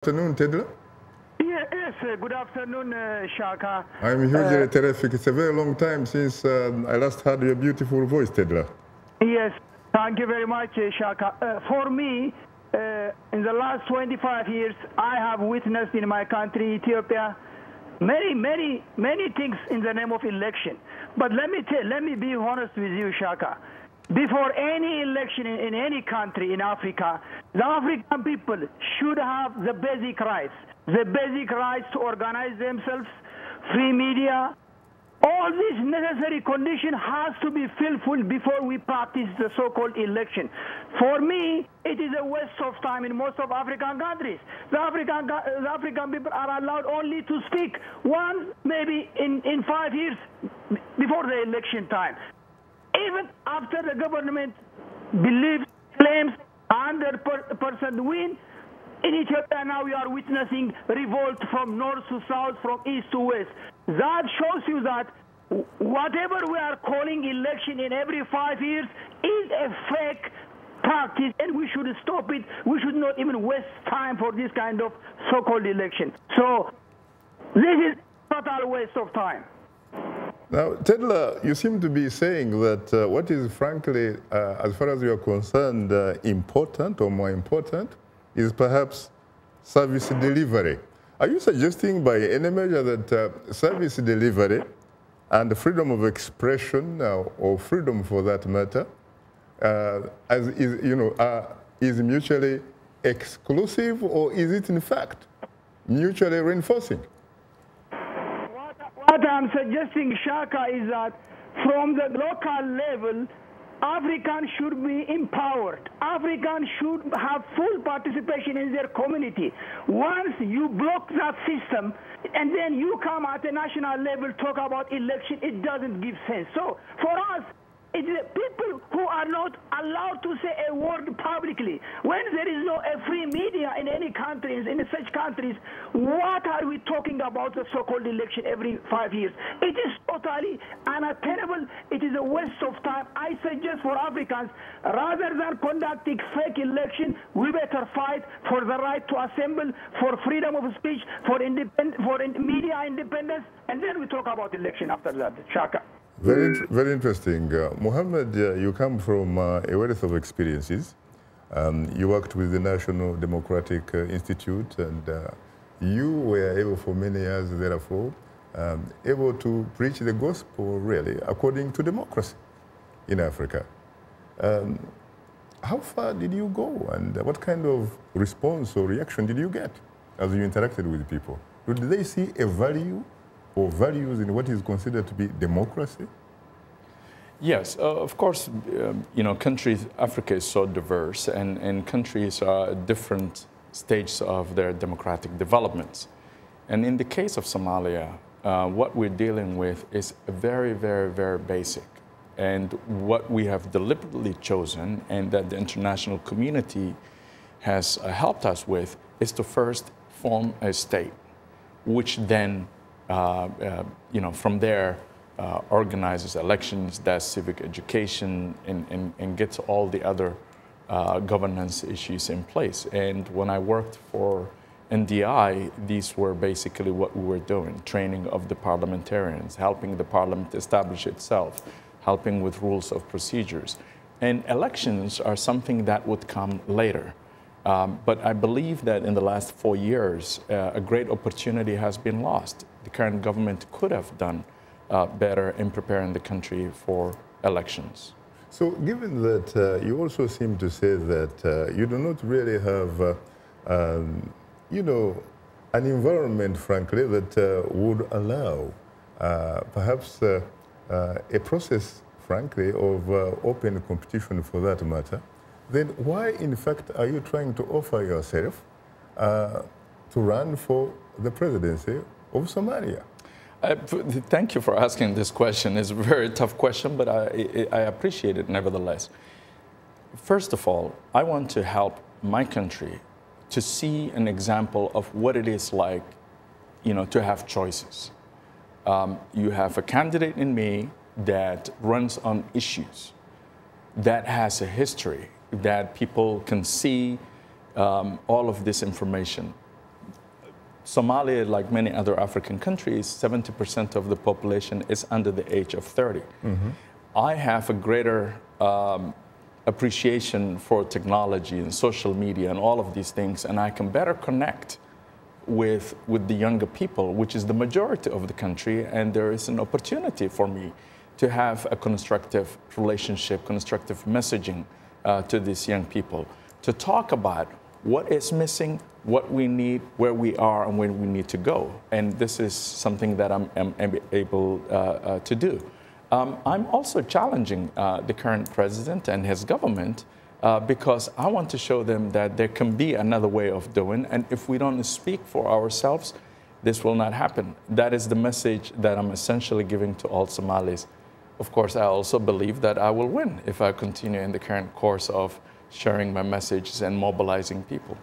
Afternoon, Tedla. Yes, good afternoon, Shaka. I'm hugely terrific. It's a very long time since I last heard your beautiful voice, Tedla. Yes, thank you very much, Shaka. For me, in the last 25 years, I have witnessed in my country, Ethiopia, many things in the name of election. But let me be honest with you, Shaka. Before any election in any country in Africa, the African people should have the basic rights to organize themselves, free media. All these necessary conditions has to be fulfilled before we practice the so-called election. For me, it is a waste of time in most of African countries. The African people are allowed only to speak once, maybe in 5 years before the election time. Even after the government believes, claims 100% win, in Ethiopia now we are witnessing revolt from north to south, from east to west. That shows you that whatever we are calling election in every 5 years is a fake practice, and we should stop it. We should not even waste time for this kind of so-called election. So this is total waste of time. Now, Tedla, you seem to be saying that what is frankly, as far as you are concerned, important or more important is perhaps service delivery. Are you suggesting by any measure that service delivery and freedom of expression, or freedom for that matter, is mutually exclusive, or is it in fact mutually reinforcing? What I'm suggesting, Shaka, is that from the local level, Africans should be empowered. Africans should have full participation in their community. Once you block that system, and then you come at a national level, talk about election, it doesn't give sense. So for us, it's the people who are not allowed to say a word publicly. When there is no free media in any countries, in such countries, what are we talking about the so-called election every 5 years? It is totally unattainable. It is a waste of time. I suggest for Africans, rather than conducting fake election, we better fight for the right to assemble, for freedom of speech, for media independence, and then we talk about election after that, Shaka. Very interesting. Mohammed, you come from a wealth of experiences. You worked with the National Democratic Institute, and you were able for many years, therefore, able to preach the gospel, really, according to democracy in Africa. How far did you go, and what kind of response or reaction did you get as you interacted with people? Did they see a value or values in what is considered to be democracy? Yes, of course, countries, Africa is so diverse, and countries are at different stages of their democratic developments. And in the case of Somalia, what we're dealing with is very, very, very basic. And what we have deliberately chosen, and that the international community has helped us with, is to first form a state, which then from there, organizes elections, does civic education, and gets all the other governance issues in place. And when I worked for NDI, these were basically what we were doing: training of the parliamentarians, helping the parliament establish itself, helping with rules of procedures. And elections are something that would come later. But I believe that in the last 4 years, a great opportunity has been lost. The current government could have done better in preparing the country for elections. So given that you also seem to say that you do not really have, an environment, frankly, that would allow perhaps a process, frankly, of open competition for that matter, then why, in fact, are you trying to offer yourself to run for the presidency of Somalia? Thank you for asking this question. It's a very tough question, but I appreciate it nevertheless. First of all, I want to help my country to see an example of what it is like, to have choices. You have a candidate in me that runs on issues, that has a history, that people can see all of this information. Somalia, like many other African countries, 70% of the population is under the age of 30. I have a greater appreciation for technology and social media and all of these things, and I can better connect with the younger people, which is the majority of the country, and there is an opportunity for me to have a constructive relationship, constructive messaging to these young people, to talk about what is missing, what we need, where we are, and where we need to go. And this is something that I'm able to do. I'm also challenging the current president and his government because I want to show them that there can be another way of doing, and if we don't speak for ourselves, this will not happen. That is the message that I'm essentially giving to all Somalis. Of course, I also believe that I will win if I continue in the current course of sharing my messages and mobilizing people.